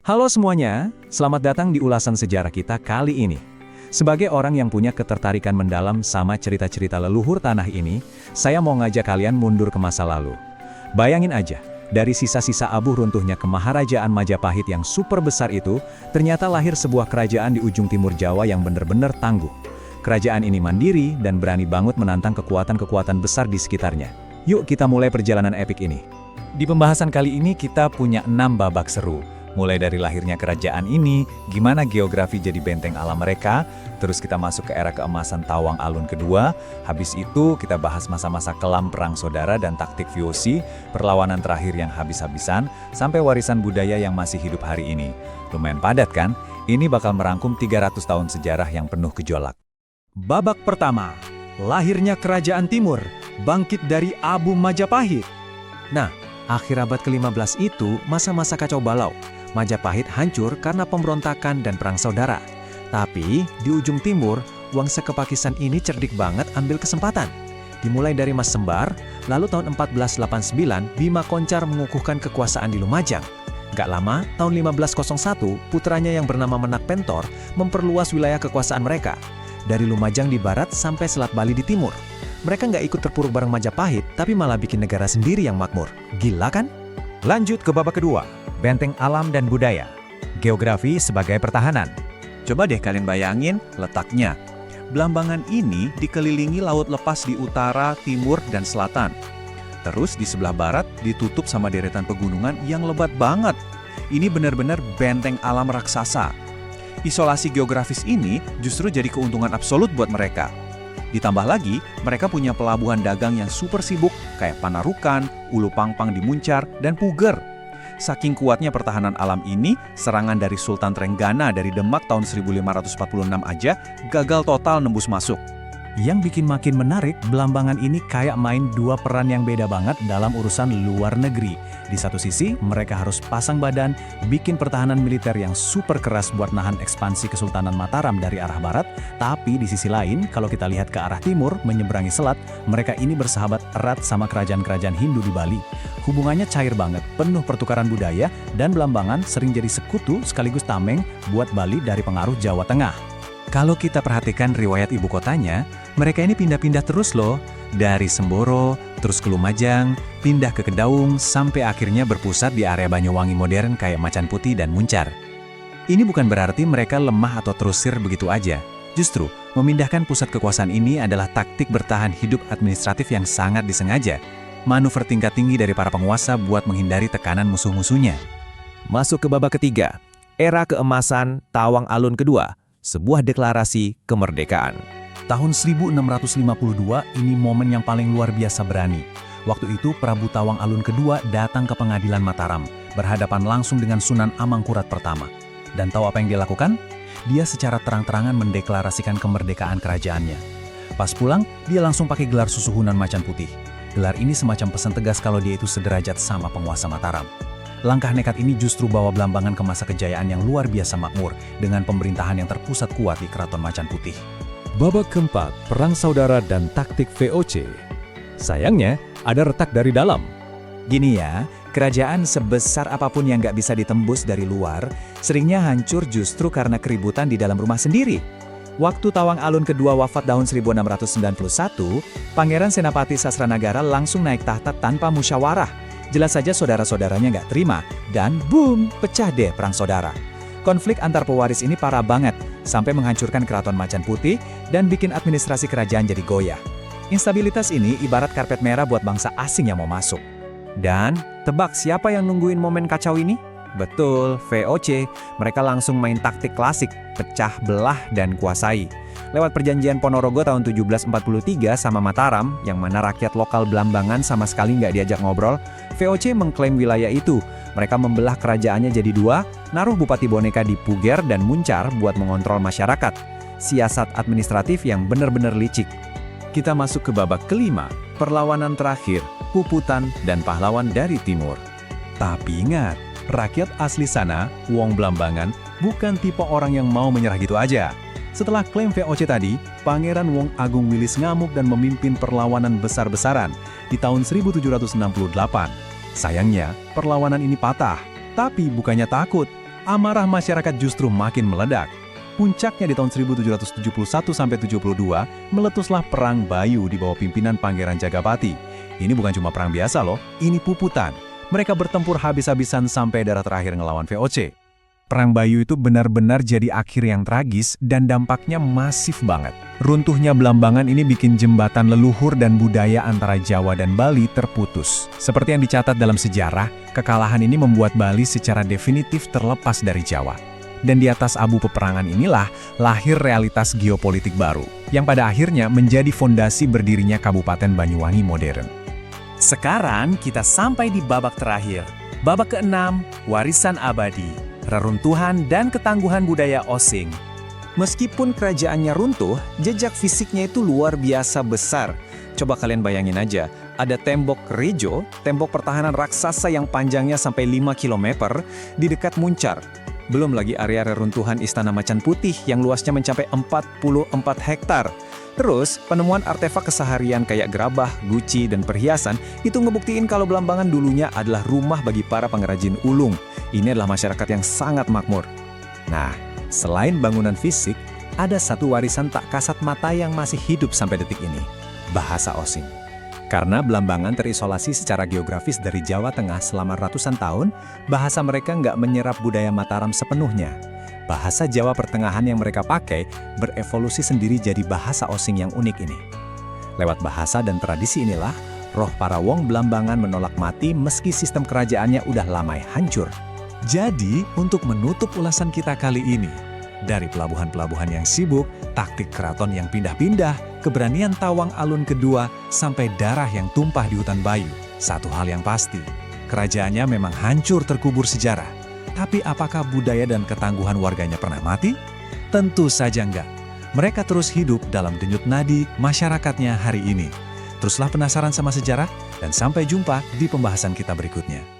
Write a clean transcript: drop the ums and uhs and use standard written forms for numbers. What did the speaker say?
Halo semuanya, selamat datang di ulasan sejarah kita kali ini. Sebagai orang yang punya ketertarikan mendalam sama cerita-cerita leluhur tanah ini, saya mau ngajak kalian mundur ke masa lalu. Bayangin aja, dari sisa-sisa abu runtuhnya kemaharajaan Majapahit yang super besar itu, ternyata lahir sebuah kerajaan di ujung timur Jawa yang benar-benar tangguh. Kerajaan ini mandiri dan berani banget menantang kekuatan-kekuatan besar di sekitarnya. Yuk kita mulai perjalanan epik ini. Di pembahasan kali ini kita punya 6 babak seru. Mulai dari lahirnya kerajaan ini, gimana geografi jadi benteng alam mereka, terus kita masuk ke era keemasan Tawang Alun kedua, habis itu kita bahas masa-masa kelam perang saudara dan taktik VOC, perlawanan terakhir yang habis-habisan, sampai warisan budaya yang masih hidup hari ini. Lumayan padat kan? Ini bakal merangkum 300 tahun sejarah yang penuh gejolak. Babak pertama, lahirnya Kerajaan Timur, bangkit dari Abu Majapahit. Nah, akhir abad ke-15 itu masa-masa kacau balau. Majapahit hancur karena pemberontakan dan perang saudara. Tapi, di ujung timur, Wangsa Kepakisan ini cerdik banget ambil kesempatan. Dimulai dari Mas Sembar, lalu tahun 1489, Bima Koncar mengukuhkan kekuasaan di Lumajang. Gak lama, tahun 1501, putranya yang bernama Menak Pentor memperluas wilayah kekuasaan mereka. Dari Lumajang di barat sampai Selat Bali di timur. Mereka nggak ikut terpuruk bareng Majapahit, tapi malah bikin negara sendiri yang makmur. Gila kan? Lanjut ke babak kedua, benteng alam dan budaya. Geografi sebagai pertahanan. Coba deh kalian bayangin letaknya. Blambangan ini dikelilingi laut lepas di utara, timur, dan selatan. Terus di sebelah barat ditutup sama deretan pegunungan yang lebat banget. Ini benar-benar benteng alam raksasa. Isolasi geografis ini justru jadi keuntungan absolut buat mereka. Ditambah lagi, mereka punya pelabuhan dagang yang super sibuk kayak Panarukan, Ulu Pangpang di Muncar, dan Puger. Saking kuatnya pertahanan alam ini, serangan dari Sultan Trenggana dari Demak tahun 1546 aja gagal total nembus masuk. Yang bikin makin menarik, Blambangan ini kayak main dua peran yang beda banget dalam urusan luar negeri. Di satu sisi, mereka harus pasang badan, bikin pertahanan militer yang super keras buat nahan ekspansi Kesultanan Mataram dari arah barat. Tapi di sisi lain, kalau kita lihat ke arah timur, menyeberangi selat, mereka ini bersahabat erat sama kerajaan-kerajaan Hindu di Bali. Hubungannya cair banget, penuh pertukaran budaya, dan Blambangan sering jadi sekutu sekaligus tameng buat Bali dari pengaruh Jawa Tengah. Kalau kita perhatikan riwayat ibu kotanya, mereka ini pindah-pindah terus loh. Dari Semboro, terus ke Lumajang, pindah ke Kedaung, sampai akhirnya berpusat di area Banyuwangi modern kayak Macan Putih dan Muncar. Ini bukan berarti mereka lemah atau terusir begitu aja. Justru, memindahkan pusat kekuasaan ini adalah taktik bertahan hidup administratif yang sangat disengaja. Manuver tingkat tinggi dari para penguasa buat menghindari tekanan musuh-musuhnya. Masuk ke babak ketiga, era keemasan Tawang Alun kedua. Sebuah deklarasi kemerdekaan. Tahun 1652 ini momen yang paling luar biasa berani. Waktu itu Prabu Tawang Alun kedua datang ke pengadilan Mataram, berhadapan langsung dengan Sunan Amangkurat pertama. Dan tahu apa yang dia lakukan? Dia secara terang-terangan mendeklarasikan kemerdekaan kerajaannya. Pas pulang, dia langsung pakai gelar Susuhunan Macan Putih. Gelar ini semacam pesan tegas kalau dia itu sederajat sama penguasa Mataram. Langkah nekat ini justru bawa Blambangan ke masa kejayaan yang luar biasa makmur dengan pemerintahan yang terpusat kuat di Keraton Macan Putih. Babak keempat, perang saudara dan taktik VOC. Sayangnya, ada retak dari dalam. Gini ya, kerajaan sebesar apapun yang nggak bisa ditembus dari luar, seringnya hancur justru karena keributan di dalam rumah sendiri. Waktu Tawang Alun kedua wafat tahun 1691, Pangeran Senapati Sasranagara langsung naik tahta tanpa musyawarah. Jelas saja saudara-saudaranya nggak terima, dan boom, pecah deh perang saudara. Konflik antar pewaris ini parah banget, sampai menghancurkan Keraton Macan Putih dan bikin administrasi kerajaan jadi goyah. Instabilitas ini ibarat karpet merah buat bangsa asing yang mau masuk. Dan, tebak siapa yang nungguin momen kacau ini? Betul, VOC. Mereka langsung main taktik klasik, pecah belah dan kuasai. Lewat perjanjian Ponorogo tahun 1743 sama Mataram, yang mana rakyat lokal Blambangan sama sekali nggak diajak ngobrol, VOC mengklaim wilayah itu. Mereka membelah kerajaannya jadi dua, naruh Bupati Boneka di Puger dan Muncar buat mengontrol masyarakat. Siasat administratif yang benar-benar licik. Kita masuk ke babak kelima, perlawanan terakhir, Puputan dan pahlawan dari timur. Tapi ingat, rakyat asli sana, Wong Blambangan, bukan tipe orang yang mau menyerah gitu aja. Setelah klaim VOC tadi, Pangeran Wong Agung Wilis ngamuk dan memimpin perlawanan besar-besaran di tahun 1768. Sayangnya, perlawanan ini patah. Tapi bukannya takut, amarah masyarakat justru makin meledak. Puncaknya di tahun 1771-72, meletuslah Perang Bayu di bawah pimpinan Pangeran Jagapati. Ini bukan cuma perang biasa loh, ini puputan. Mereka bertempur habis-habisan sampai darah terakhir ngelawan VOC. Perang Bayu itu benar-benar jadi akhir yang tragis dan dampaknya masif banget. Runtuhnya Blambangan ini bikin jembatan leluhur dan budaya antara Jawa dan Bali terputus. Seperti yang dicatat dalam sejarah, kekalahan ini membuat Bali secara definitif terlepas dari Jawa. Dan di atas abu peperangan inilah lahir realitas geopolitik baru, yang pada akhirnya menjadi fondasi berdirinya Kabupaten Banyuwangi modern. Sekarang kita sampai di babak terakhir. Babak ke-6, warisan abadi, reruntuhan dan ketangguhan budaya Osing. Meskipun kerajaannya runtuh, jejak fisiknya itu luar biasa besar. Coba kalian bayangin aja, ada tembok Rejo, tembok pertahanan raksasa yang panjangnya sampai 5 km di dekat Muncar. Belum lagi area reruntuhan Istana Macan Putih yang luasnya mencapai 44 hektar. Terus, penemuan artefak keseharian kayak gerabah, guci, dan perhiasan itu ngebuktiin kalau Blambangan dulunya adalah rumah bagi para pengrajin ulung. Ini adalah masyarakat yang sangat makmur. Nah, selain bangunan fisik, ada satu warisan tak kasat mata yang masih hidup sampai detik ini. Bahasa Osing. Karena Blambangan terisolasi secara geografis dari Jawa Tengah selama ratusan tahun, bahasa mereka nggak menyerap budaya Mataram sepenuhnya. Bahasa Jawa Pertengahan yang mereka pakai berevolusi sendiri jadi bahasa Osing yang unik ini. Lewat bahasa dan tradisi inilah, roh para Wong Blambangan menolak mati meski sistem kerajaannya udah lama hancur. Jadi, untuk menutup ulasan kita kali ini, dari pelabuhan-pelabuhan yang sibuk, taktik keraton yang pindah-pindah, keberanian Tawang Alun kedua, sampai darah yang tumpah di hutan Bayu. Satu hal yang pasti, kerajaannya memang hancur terkubur sejarah. Tapi apakah budaya dan ketangguhan warganya pernah mati? Tentu saja enggak. Mereka terus hidup dalam denyut nadi masyarakatnya hari ini. Teruslah penasaran sama sejarah, dan sampai jumpa di pembahasan kita berikutnya.